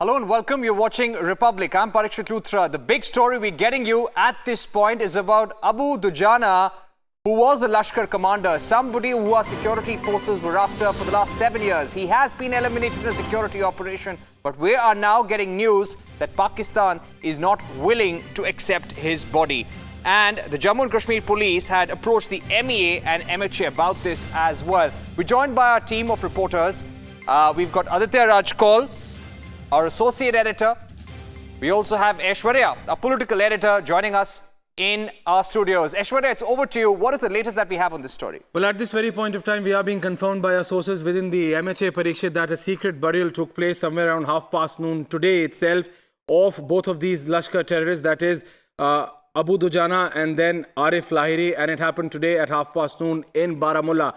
Hello and welcome. You're watching Republic. I'm Parikshit Luthra. The big story we're getting you at this point is about Abu Dujana, who was the Lashkar commander, somebody who our security forces were after for the last 7 years. He has been eliminated in a security operation, but we are now getting news that Pakistan is not willing to accept his body. And the Jammu and Kashmir police had approached the MEA and MHA about this as well. We're joined by our team of reporters. We've got Aditya Rajkol, our associate editor. We also have Aishwarya, a political editor, joining us in our studios. Aishwarya, it's over to you. What is the latest that we have on this story? Well, at this very point of time, we are being confirmed by our sources within the MHA Parikshit that a secret burial took place somewhere around noon today itself of both of these Lashkar terrorists, that is Abu Dujana and then Arif Lahiri, and it happened today at noon in Baramulla.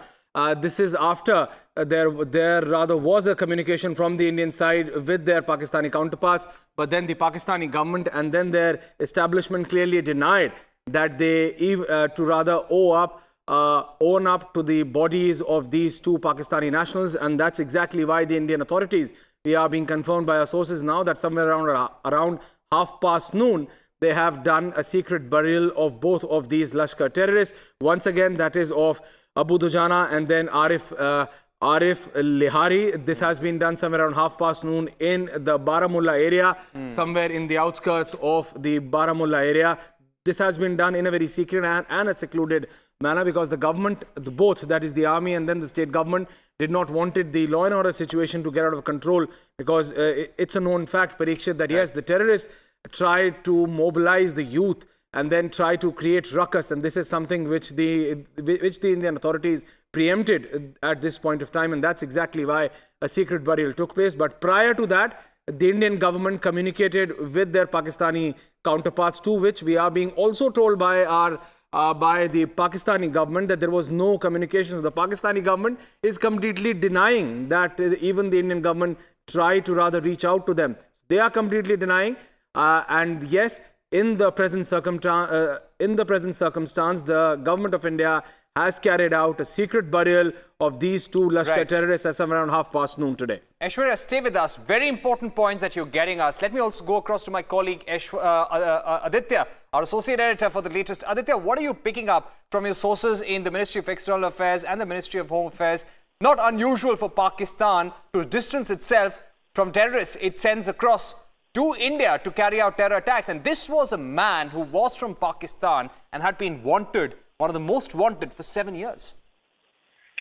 This is after there rather was a communication from the Indian side with their Pakistani counterparts, but then the Pakistani government and then their establishment clearly denied that they to rather own up to the bodies of these two Pakistani nationals, and that's exactly why the Indian authorities, we are being confirmed by our sources now that somewhere around noon they have done a secret burial of both of these Lashkar terrorists. Once again, that is of Abu Dujana and then Arif Lahiri. This has been done somewhere around noon in the Baramulla area, somewhere in the outskirts of the Baramulla area. This has been done in a very secret and a secluded manner because the government, both, that is the army and then the state government, did not wanted the law and order situation to get out of control because it's a known fact, Parikshit, that yes, the terrorists tried to mobilize the youth and then try to create ruckus, and this is something which the Indian authorities preempted at this point of time, and that's exactly why a secret burial took place. But prior to that, the Indian government communicated with their Pakistani counterparts, to which we are being also told by the Pakistani government that there was no communication. The Pakistani government is completely denying that even the Indian government tried to rather reach out to them. They are completely denying, and yes, in the present circumstance, the government of India has carried out a secret burial of these two Lashkar terrorists at somewhere around noon today. Aishwarya, stay with us. Very important points that you're getting us. Let me also go across to my colleague Aditya, our associate editor for the latest. Aditya, what are you picking up from your sources in the Ministry of External Affairs and the Ministry of Home Affairs? Not unusual for Pakistan to distance itself from terrorists it sends across to India to carry out terror attacks. And this was a man who was from Pakistan and had been wanted, one of the most wanted, for 7 years.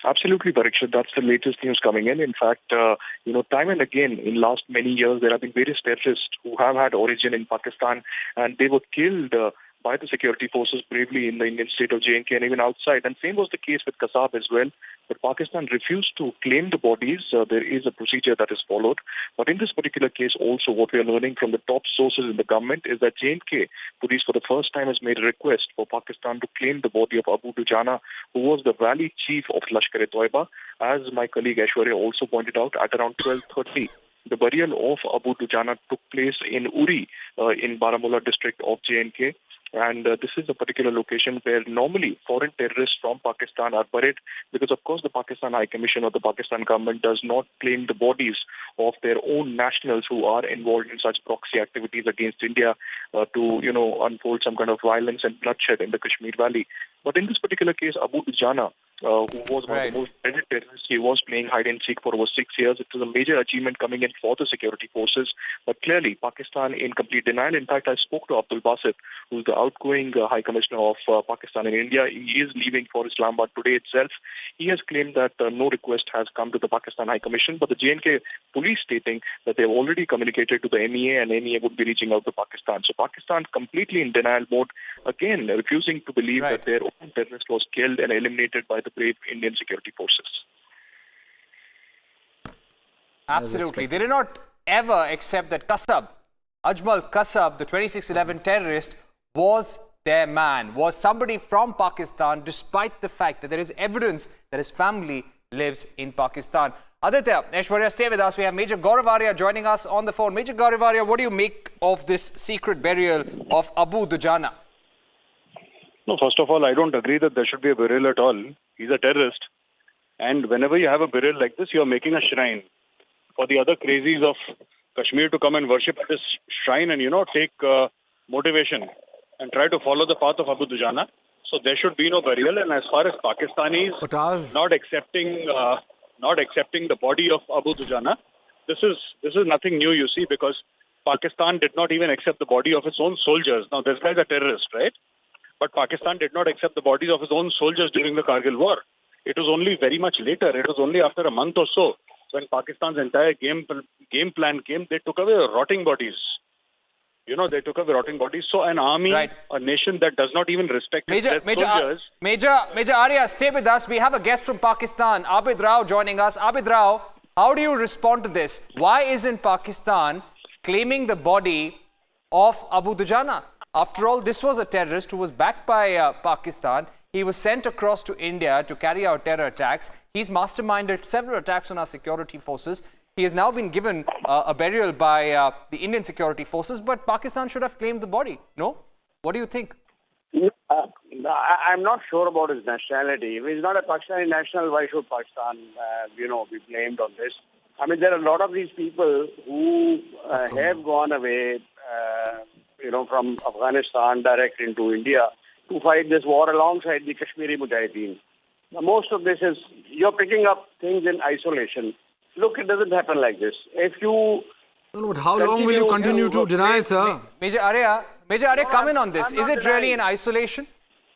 Absolutely, Parikshit. That's the latest news coming in. In fact, time and again, in last many years, there have been various terrorists who have had origin in Pakistan, and they were killed by the security forces bravely in the Indian state of J&K and even outside. And same was the case with Kasab as well. But Pakistan refused to claim the bodies. There is a procedure that is followed. But in this particular case also, what we are learning from the top sources in the government is that J&K police for the first time has made a request for Pakistan to claim the body of Abu Dujana, who was the valley chief of Lashkar-e-Toiba. As my colleague Aishwarya also pointed out, at around 12:30, the burial of Abu Dujana took place in Uri, in Baramulla district of J&K. And this is a particular location where normally foreign terrorists from Pakistan are buried because, of course, the Pakistan High Commission or the Pakistan government does not claim the bodies of their own nationals who are involved in such proxy activities against India to, unfold some kind of violence and bloodshed in the Kashmir Valley. But in this particular case, Abu Dujana, who was one of the most dreaded terrorists, he was playing hide and seek for over 6 years. It was a major achievement coming in for the security forces. But clearly, Pakistan in complete denial. In fact, I spoke to Abdul Basit, who's the outgoing High Commissioner of Pakistan in India. He is leaving for Islamabad today itself. He has claimed that no request has come to the Pakistan High Commission, but the J&K police stating that they have already communicated to the MEA and MEA would be reaching out to Pakistan. So Pakistan completely in denial mode, again refusing to believe that their own terrorist was killed and eliminated by the brave Indian security forces. Absolutely. They did not ever accept that Ajmal Kasab, the 2611 terrorist, was their man, was somebody from Pakistan, despite the fact that there is evidence that his family lives in Pakistan. Aditya, Aishwarya, stay with us. We have Major Gaurav Arya joining us on the phone. Major Gaurav Arya, what do you make of this secret burial of Abu Dujana? No, first of all, I don't agree that there should be a burial at all. He's a terrorist. And whenever you have a burial like this, you are making a shrine for the other crazies of Kashmir to come and worship at this shrine and, take motivation and try to follow the path of Abu Dujana. So there should be no burial. And as far as Pakistanis not accepting the body of Abu Dujana, this is nothing new, you see, because Pakistan did not even accept the body of its own soldiers. Now, this guy's a terrorist, right? But Pakistan did not accept the bodies of its own soldiers during the Kargil war. It was only very much later. It was only after a month or so when Pakistan's entire game plan came, they took away rotting bodies. They took away rotting bodies. So an army, a nation that does not even respect its soldiers... Major Arya, stay with us. We have a guest from Pakistan, Abid Rao, joining us. Abid Rao, how do you respond to this? Why isn't Pakistan claiming the body of Abu Dujana? After all, this was a terrorist who was backed by Pakistan. He was sent across to India to carry out terror attacks. He's masterminded several attacks on our security forces. He has now been given a burial by the Indian security forces, but Pakistan should have claimed the body. No? What do you think? I'm not sure about his nationality. If he's not a Pakistani national, why should Pakistan, be blamed on this? I mean, there are a lot of these people who have gone away, from Afghanistan direct into India to fight this war alongside the Kashmiri Mujahideen. Now, most of this is, you're picking up things in isolation. Look, it doesn't happen like this. If you... No, but how long will you continue to deny, sir? Major Arya, come in on this. Is it really in isolation?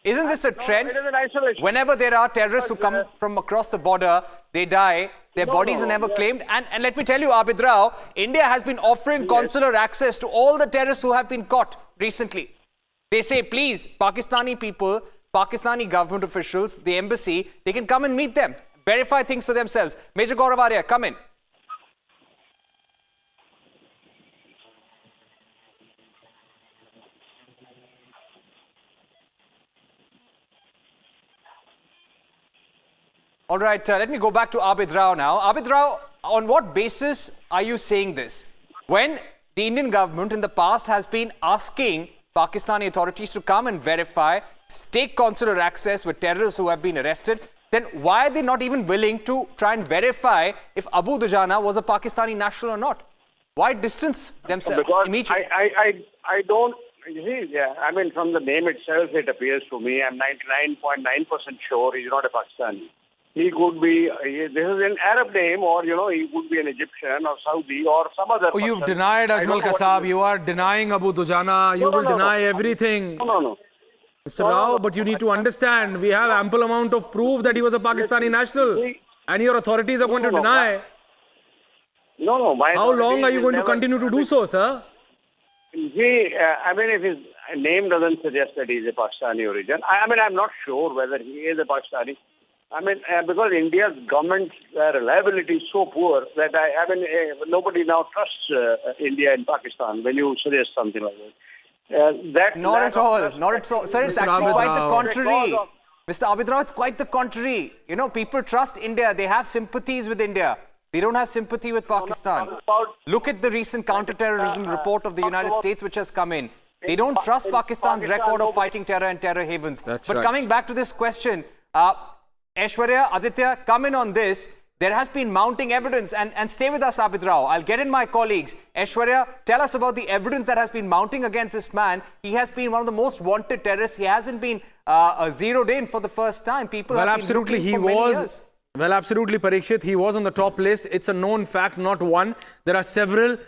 Isn't this a trend? No, it is in isolation. Whenever there are terrorists who come from across the border, they die, their bodies are never claimed. And let me tell you, Abid Rao, India has been offering consular access to all the terrorists who have been caught recently. They say, please, Pakistani people, Pakistani government officials, the embassy, they can come and meet them, verify things for themselves. Major Gaurav Arya, come in. All right, let me go back to Abid Rao now. Abid Rao, on what basis are you saying this? When the Indian government in the past has been asking Pakistani authorities to come and verify, take consular access with terrorists who have been arrested, then why are they not even willing to try and verify if Abu Dujana was a Pakistani national or not? Why distance themselves immediately? I don't... You see, I mean, from the name itself, it appears to me, I'm 99.9% sure he's not a Pakistani. He could be, this is an Arab name, or, he could be an Egyptian or Saudi or some other person. You've denied Ajmal Kasab, you are denying Abu Dujana, you will deny everything. No. Mr. Rao, but you need to understand, we have ample amount of proof that he was a Pakistani national. And your authorities are going to deny. No. How long are you going to continue to do so, sir? I mean, if his name doesn't suggest that he's a Pakistani origin, I'm not sure whether he is a Pakistani. Because India's government reliability is so poor that nobody now trusts India and Pakistan when you suggest something like that. Not at all. Sir, it's actually quite the contrary. Mr. Abid Rao, it's quite the contrary. People trust India. They have sympathies with India. They don't have sympathy with Pakistan. Look at the recent counterterrorism report of the United States which has come in. They don't trust Pakistan's record of fighting terror and terror havens. But coming back to this question, Aishwarya Aditya, come in on this. There has been mounting evidence, and stay with us, Abid Rao. I'll get in my colleagues. Aishwarya, tell us about the evidence that has been mounting against this man. He has been one of the most wanted terrorists. He hasn't been zeroed in for the first time. People have been looking for many years. Well, absolutely, Parikshit. He was on the top list. It's a known fact, not one. There are several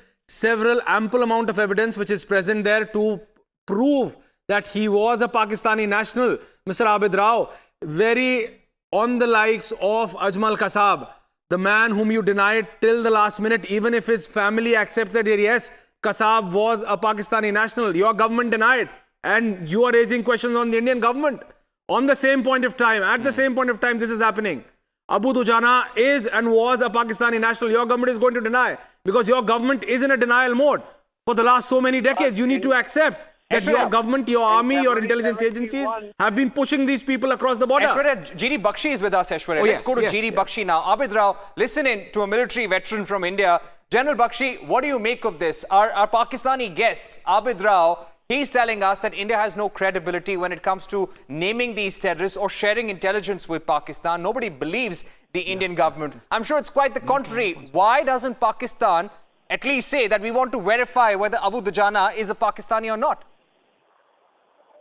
ample amount of evidence which is present there to prove that he was a Pakistani national. Mr. Abid Rao, very on the likes of Ajmal Kasab, the man whom you denied till the last minute, even if his family accepted it, yes, Kasab was a Pakistani national. Your government denied, and you are raising questions on the Indian government. On the same point of time, at the same point of time, this is happening. Abu Dujana is and was a Pakistani national. Your government is going to deny because your government is in a denial mode. For the last so many decades, you need to accept that your government, your army, your intelligence agencies have been pushing these people across the border. Aishwarya, GD Bakshi is with us, Aishwarya. Let's go to GD Bakshi now. Abid Rao, listen in to a military veteran from India. General Bakshi, what do you make of this? Our Pakistani guests, Abid Rao, he's telling us that India has no credibility when it comes to naming these terrorists or sharing intelligence with Pakistan. Nobody believes the Indian government. I'm sure it's quite the contrary. Why doesn't Pakistan at least say that we want to verify whether Abu Dujana is a Pakistani or not?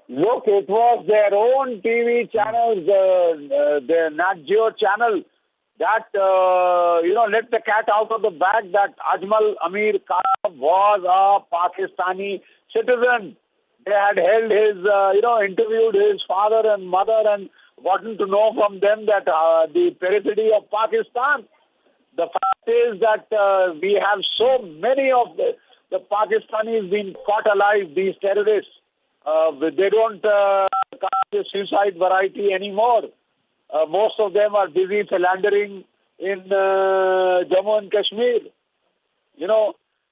Look, it was their own TV channels, the Nat Geo channel, that, let the cat out of the bag that Ajmal Amir Khan was a Pakistani citizen. They had held his, interviewed his father and mother and gotten to know from them that the periphery of Pakistan. The fact is that we have so many of the Pakistanis being caught alive, these terrorists. They don't cast the suicide variety anymore. Most of them are busy philandering in Jammu and Kashmir,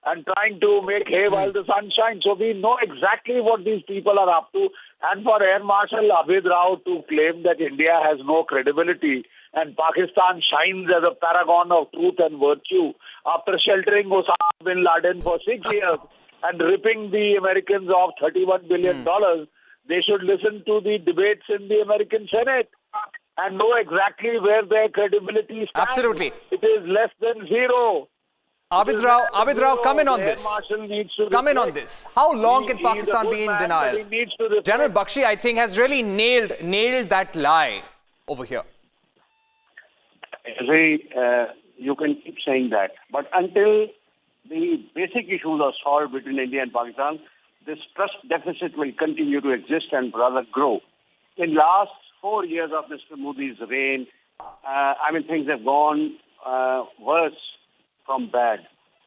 and trying to make hay while the sun shines. So we know exactly what these people are up to. And for Air Marshal Abid Rao to claim that India has no credibility and Pakistan shines as a paragon of truth and virtue after sheltering Osama bin Laden for 6 years and ripping the Americans off $31 billion, they should listen to the debates in the American Senate and know exactly where their credibility stands. Absolutely. It is less than zero. Abid Rao, come in on this. Come in on this. How long can Pakistan be in denial? General Bakshi, I think, has really nailed that lie over here. You can keep saying that. But until the basic issues are solved between India and Pakistan, this trust deficit will continue to exist and rather grow. In last 4 years of Mr. Modi's reign, things have gone worse from bad.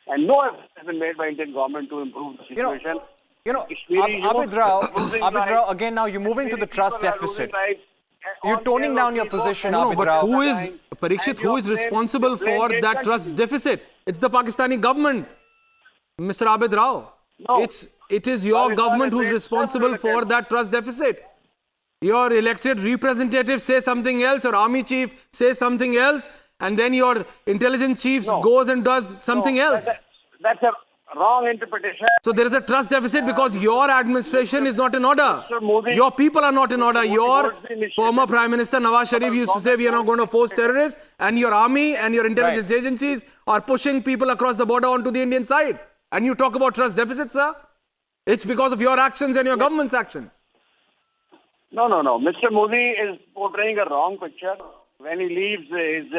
And no effort has been made by Indian government to improve the situation. Abid Rao, again now you're moving to the trust deficit. You're toning down your position, Abid Rao. Who is responsible for that trust deficit? It's the Pakistani government, Mr. Abid Rao. No. It is your government who's responsible for that trust deficit. Your elected representative says something else, or army chief says something else, and then your intelligence chief goes and does something else. That's a wrong interpretation. So there is a trust deficit because your administration is not in order. Your people are not in order. Your former Prime Minister Nawaz Sharif used to say we are not going to force terrorists, and your army and your intelligence agencies are pushing people across the border onto the Indian side. And you talk about trust deficit, sir? It's because of your actions and your government's actions. No. Mr. Modi is portraying a wrong picture. When he leaves his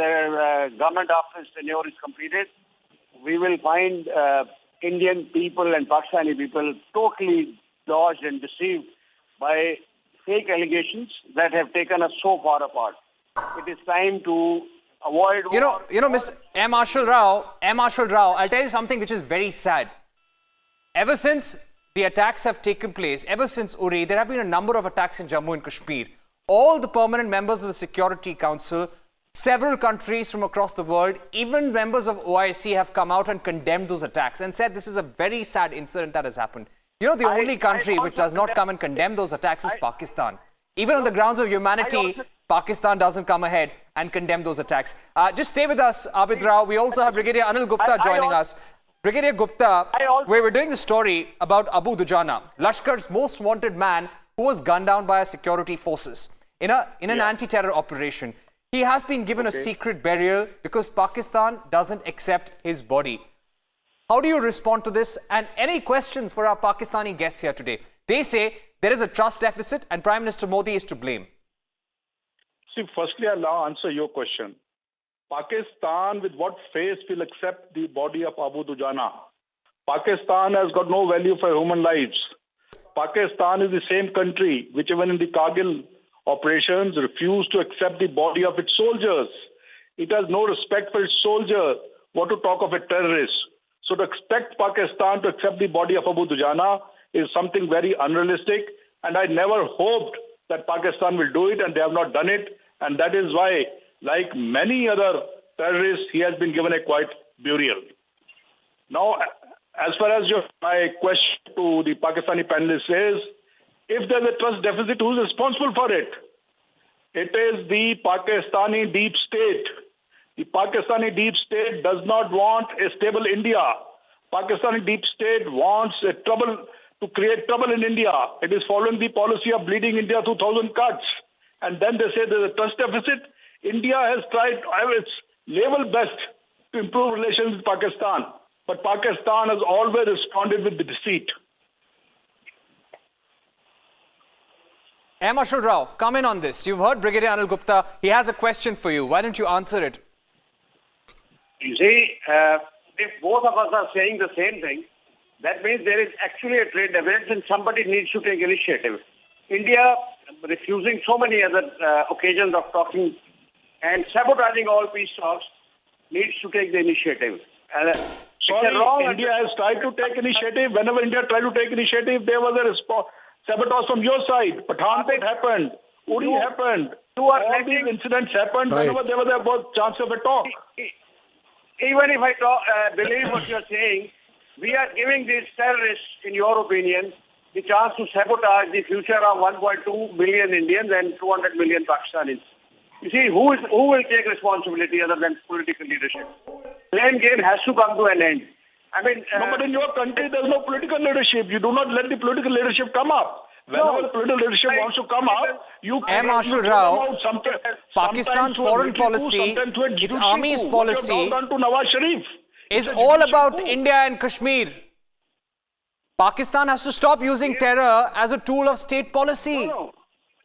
government after his tenure is completed, we will find Indian people and Pakistani people totally dodged and deceived by fake allegations that have taken us so far apart. It is time to avoid war. Mr. Air Marshal Rao, I'll tell you something which is very sad. Ever since the attacks have taken place, ever since Uri, there have been a number of attacks in Jammu and Kashmir. All the permanent members of the Security Council, several countries from across the world, even members of OIC have come out and condemned those attacks and said this is a very sad incident that has happened. The only country which does not come and condemn those attacks is Pakistan. Even on the grounds of humanity, Pakistan doesn't come ahead and condemn those attacks. Just stay with us, Abid Rao. We also have Brigadier Anil Gupta joining us. Brigadier Gupta, we were doing the story about Abu Dujana, Lashkar's most wanted man who was gunned down by our security forces in an anti-terror operation. He has been given a secret burial because Pakistan doesn't accept his body. How do you respond to this? And any questions for our Pakistani guests here today? They say there is a trust deficit and Prime Minister Modi is to blame. See, firstly, I'll now answer your question. Pakistan, with what face will accept the body of Abu Dujana? Pakistan has got no value for human lives. Pakistan is the same country which even in the Kargil operations refused to accept the body of its soldiers. It has no respect for its soldiers. What to talk of a terrorist? So to expect Pakistan to accept the body of Abu Dujana is something very unrealistic, and I never hoped that Pakistan will do it, and they have not done it, and that is why, like many other terrorists, he has been given a quiet burial. Now, as far as my question to the Pakistani panelists is, if there's a trust deficit, who's responsible for it? It is the Pakistani deep state. The Pakistani deep state does not want a stable India. Pakistani deep state wants to create trouble in India. It is following the policy of bleeding India through 1,000 cuts. And then they say there's a trust deficit. India has tried its level best to improve relations with Pakistan. But Pakistan has always responded with the deceit. Air Marshal Rao, come in on this. You've heard Brigadier Gupta. He has a question for you. Why don't you answer it? You see, if both of us are saying the same thing, that means there is actually a trade deficit and somebody needs to take initiative. India refusing so many other occasions of talking and sabotaging all peace talks needs to take the initiative. India has tried to take initiative. Whenever India tried to take initiative, there was a sabotage from your side. Pathankot happened. Uri happened. All these incidents happened whenever there was a chance of a talk. Even if I believe what you're saying, we are giving these terrorists, in your opinion, the chance to sabotage the future of 1.2 billion Indians and 200 million Pakistanis. You see, who will take responsibility other than political leadership? Blame game has to come to an end. I mean, no, but in your country, there's no political leadership. You do not let the political leadership come up. Whenever the political leadership wants to come up, you Air Marshal Rao, Pakistan's foreign policy, its army's policy is all about India and Kashmir. Pakistan has to stop using terror as a tool of state policy.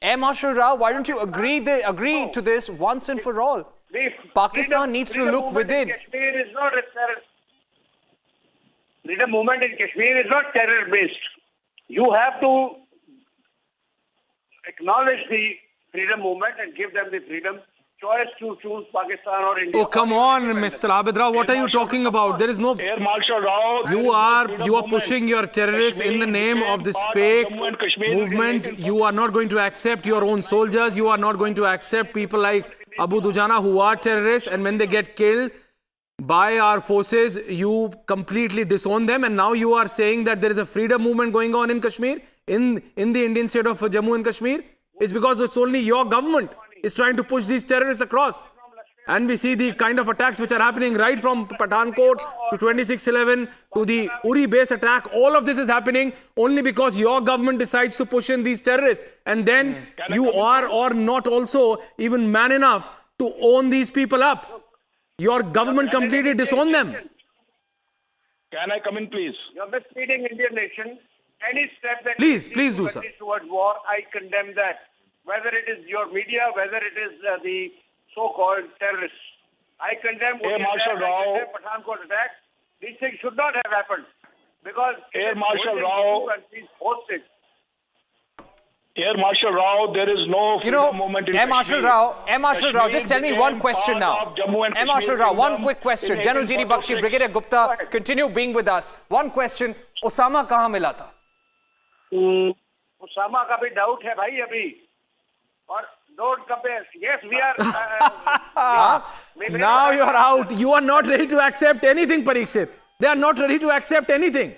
Air Marshal Rao, why don't you agree to this once and for all? Pakistan needs to look within. Kashmir is not a terror. Freedom movement in Kashmir is not terror-based. You have to acknowledge the freedom movement and give them the freedom choice to choose Pakistan or India. Oh, come on, Mr. Abid Rao. What are you talking about? There is no... Air Marshal Rao... You are pushing your terrorists in the name of this fake movement. You are not going to accept your own soldiers. You are not going to accept people like Abu Dujana who are terrorists. And when they get killed by our forces, you completely disown them. And now you are saying that there is a freedom movement going on in Kashmir, in the Indian state of Jammu and Kashmir. It's because it's only your government is trying to push these terrorists across. And we see the kind of attacks which are happening right from Pathankot to 26/11 to the Uri base attack. All of this is happening only because your government decides to push in these terrorists. And then you are or not also even man enough to own these people up. Your government completely disowned them. Can I come in, please? You're misleading Indian nation. Any step that please do, sir. Towards war, I condemn that. Whether it is your media, whether it is the so-called terrorists. I condemn Air Marshal Rao. Pathankot attack. These things should not have happened. Because Air Marshal Rao. Air Marshal Rao, there is no freedom movement in Air Marshal Rao, just tell me one question now. Air Marshal Rao, one quick question. General G.D. Bakshi, Brigadier Gupta, continue being with us. One question. Osama kahan mila tha? Osama ka bhi doubt hai bhai abhi. Or don't compare. Yes, we are... now you are out. You are not ready to accept anything, Parikshit. They are not ready to accept anything.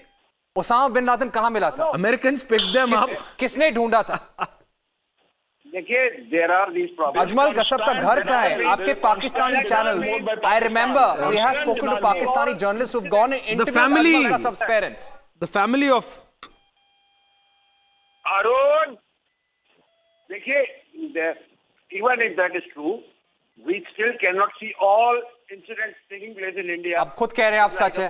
Osama bin Laden kahan mila tha? Americans picked them up. Kisne dhoonda tha? There are these problems. Ajmal Kasab ka ghar kahan hai? Aapke Pakistani channels. I remember we have spoken to Pakistani journalists who've gone into Ajmal Kasab's parents. The family of... Arun! Even if that is true, we still cannot see all incidents taking place in India. Ab khud keh rahe hain aap sach hai.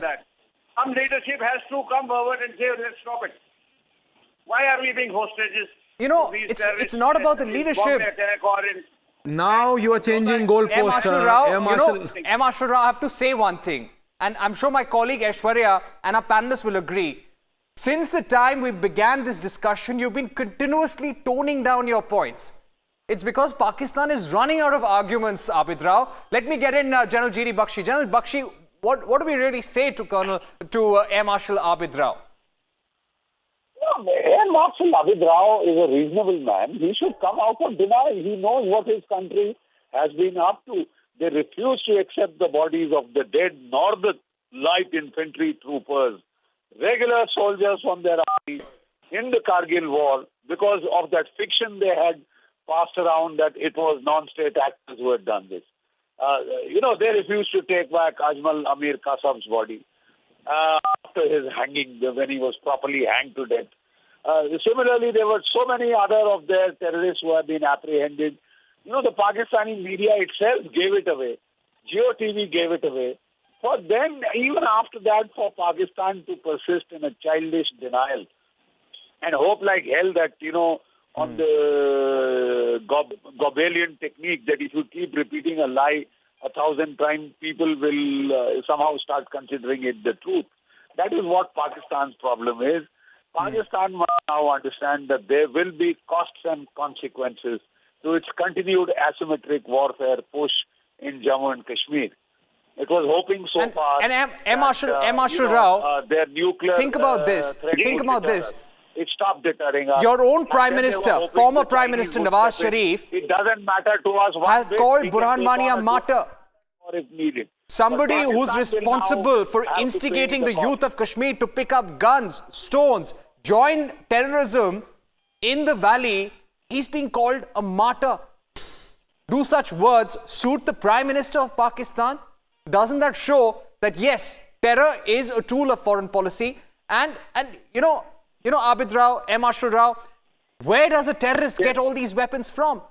Some leadership has to come forward and say, let's stop it. Why are we being hostages? You know, it's not about the leadership. Now you are changing goalposts. Air Marshal Rao, I have to say one thing. And I'm sure my colleague Aishwarya and our panelists will agree. Since the time we began this discussion, you've been continuously toning down your points. It's because Pakistan is running out of arguments, Abid Rao. Let me get in General G.D. Bakshi. General Bakshi, what do we really say to Air Marshal Abid Rao? Air Marshal Abid Rao is a reasonable man. He should come out and deny. He knows what his country has been up to. They refuse to accept the bodies of the dead nor the light infantry troopers, regular soldiers from their army in the Kargil war because of that fiction they had passed around that it was non-state actors who had done this. They refused to take back Ajmal Amir Kasab's body after his hanging, when he was properly hanged to death. Similarly, there were so many other of their terrorists who have been apprehended. The Pakistani media itself gave it away. Geo TV gave it away. For then, even after that, for Pakistan to persist in a childish denial and hope like hell that, on the Goebbelian technique that if you keep repeating a lie 1,000 times, people will somehow start considering it the truth. That is what Pakistan's problem is. Pakistan must now understand that there will be costs and consequences to its continued asymmetric warfare push in Jammu and Kashmir. It was hoping so far. And M. Marshal Rao, their nuclear. Think about this. Think about this. It stopped deterring us. Your own Prime Minister, former Prime Minister Nawaz Sharif, it doesn't matter to us. has called Burhan Wani a martyr. Or if needed. Somebody who's responsible for instigating the youth of Kashmir to pick up guns, stones, join terrorism in the valley, he's being called a martyr. Do such words suit the Prime Minister of Pakistan? Doesn't that show that yes, terror is a tool of foreign policy? And Abid Rao, M. Marshal Rao, where does a terrorist get all these weapons from?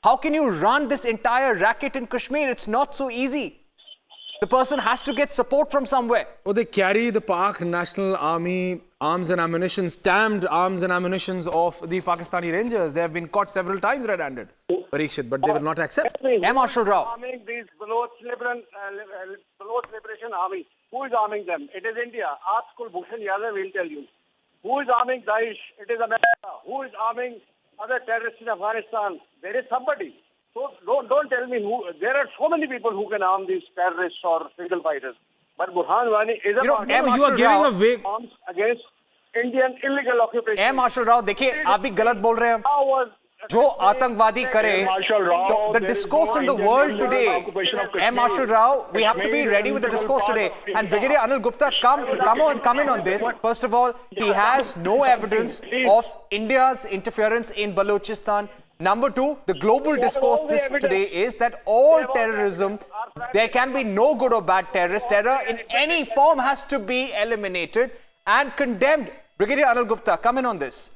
How can you run this entire racket in Kashmir? It's not so easy. The person has to get support from somewhere. Well, they carry the Pak National Army arms and ammunition, stamped arms and ammunitions of the Pakistani Rangers. They have been caught several times red-handed, Parikshit, but they will not accept. M. Marshal Rao. Arming these Baloch Liberation Army. Who is arming them? It is India. Ask Kulbhushan Yadav will tell you. Who is arming Daesh? It is America. Who is arming other terrorists in Afghanistan? There is somebody. So don't tell me who. There are so many people who can arm these terrorists or freedom fighters. But Burhan Wani is a you are giving a vague arms against Indian illegal occupation. M. Marshal Rao, देखिए आप भी गलत बोल रहे हैं. जो आतंकवादी करे, the discourse in the world today, M. Marshal Rao, we have to be ready with the discourse today. And Brigadier Anil Gupta, come in on this. First of all, he has no evidence of India's interference in Balochistan. Number two, the global discourse today is that all terrorism, there can be no good or bad terrorist. Terror in any form has to be eliminated and condemned. Brigadier Anil Gupta, come in on this.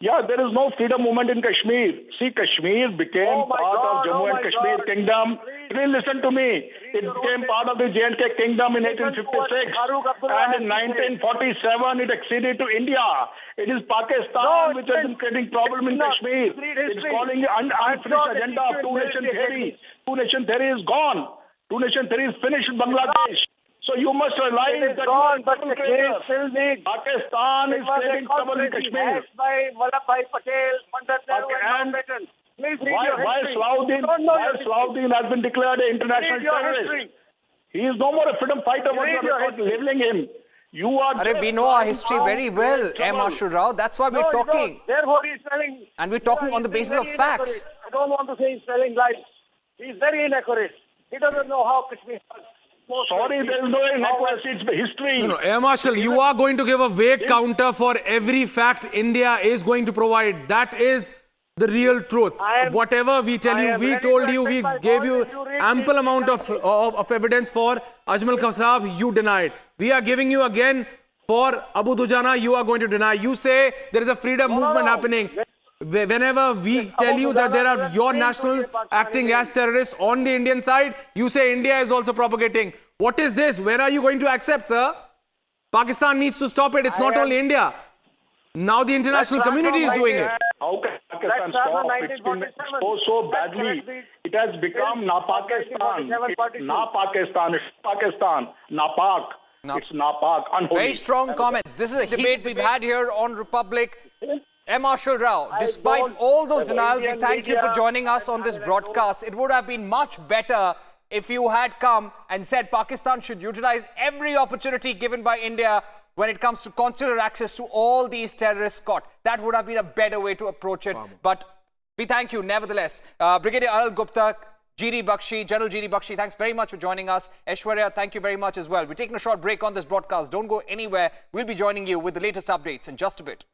Yeah, there is no freedom movement in Kashmir. See, Kashmir became part of Jammu and Kashmir Kingdom. Please listen to me. It became part of the J&K Kingdom in 1856. And in 1947, it acceded to India. It is Pakistan which has been creating problem in Kashmir. It's calling the unfinished agenda of two-nation theory. Two-nation theory is gone. Two-nation theory is finished in Bangladesh. So you must realize that Pakistan is creating trouble in Kashmir. By Vallabhbhai Patel, Pandit Nehru and Mountbatten. Why Salahuddin has been declared an international terrorist? He is no more a freedom fighter. What you are labeling him? We know our history very well, M. Marshal Rao. That's why we're talking. Therefore, he's telling. And we're talking on the basis of facts. I don't want to say he's telling lies. He's very inaccurate. He doesn't know how Kashmir. Sorry, there is no inaccuracy. It's history. No, Air Marshal, you are going to give a vague counter for every fact India is going to provide. That is the real truth. Whatever we tell you, we told you, we gave you ample amount of evidence for Ajmal Kasab, you denied. We are giving you again for Abu Dujana, you are going to deny. You say there is a freedom movement happening. Whenever we tell you that there are your nationals acting as terrorists on the Indian side, you say India is also propagating. What is this? Where are you going to accept, sir? Pakistan needs to stop it. It's not only India. Now the international community is doing it. How can Pakistan stop? It's been exposed so badly. It has become Na-Pakistan. It's Na-Pakistan. It's Pakistan. Na-Pak. It's Na-Pak. Unholy. Very strong comments. This is a debate we've had here on Republic. M. Marshal Rao, despite all those denials, we thank you for joining us on this broadcast. It would have been much better if you had come and said Pakistan should utilize every opportunity given by India when it comes to consular access to all these terrorists caught. That would have been a better way to approach it. But we thank you nevertheless. Brigadier Anil Gupta, GD Bakshi, General GD Bakshi, thanks very much for joining us. Aishwarya, thank you very much as well. We're taking a short break on this broadcast. Don't go anywhere. We'll be joining you with the latest updates in just a bit.